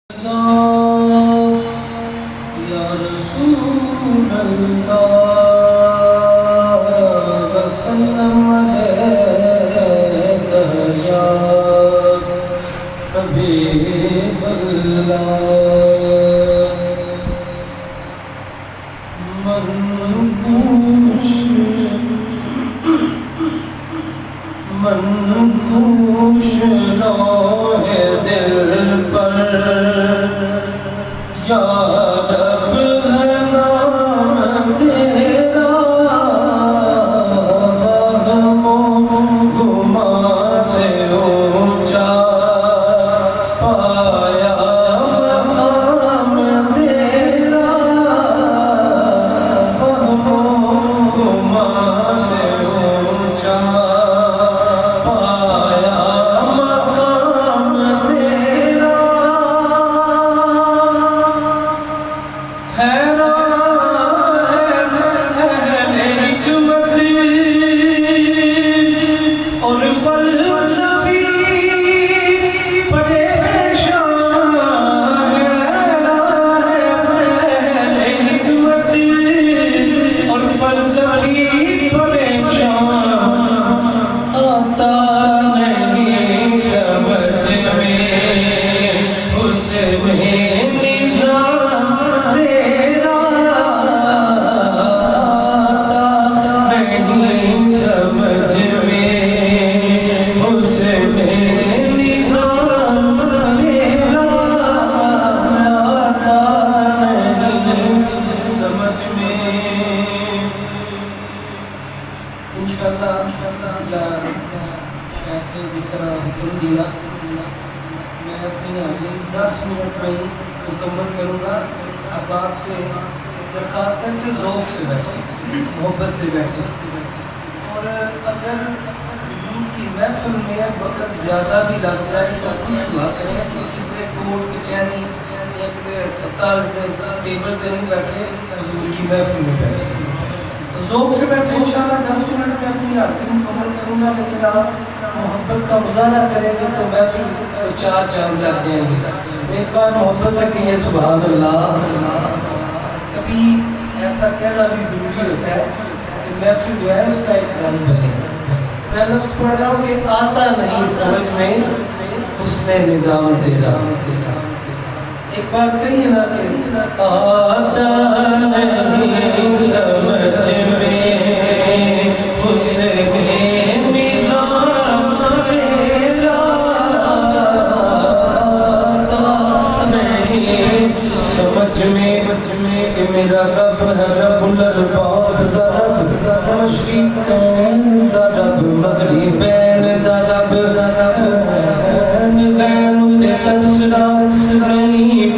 या रसूल अल्लाह वसल्लम अलैका या हबीब अल्लाह मनकूश लोहे दिल पर या रब है नाम तेरा वहमो गुमा से ऊंचा पाया मकाम तेरा वहमो गुमा से ऊंचा जिस तरह हुक्म दिया मैं अपनी हाजिरी 10 मिनट में ही मुकम्मल करूँगा। अब आपसे दरख्वास्त है कि ज़ौक़ से बैठें, मोहब्बत से बैठें। और अगर हुज़ूर की महफ़िल में वक़्त ज़्यादा भी लग जाए तो खुश हुआ करें कि कितने कोर्ट कचहरी या कितने अस्पताल टेबल पर नहीं बैठे, हुज़ूर की महफ़िल में बैठे। ज़ौक़ से बैठे इंशाअल्लाह 10 मिनट में अपनी हाजिरी मुकम्मल करूँगा। लेकिन आप मोहब्बत का मुज़ाहरा करेंगे तो महफिल तो 4 चांद लग जाएंगे। एक बार मोहब्बत से कहिए सुभान अल्लाह। कभी ऐसा कहना भी ज़रूरी होता है कि महफिल जो है उसका एक रंग बने। मैं लफ्ज़ पढ़ रहा हूँ कि आता नहीं समझ में उसने निज़ाम तेरा। एक बार कहिए ना कि आता नहीं समझ में उसने कि मेरा रब है रब्बुल अरबाब दा रब, मशरिक़ैन दा रब, मग़रिबैन दा रब, गैर दे तसरा नहीं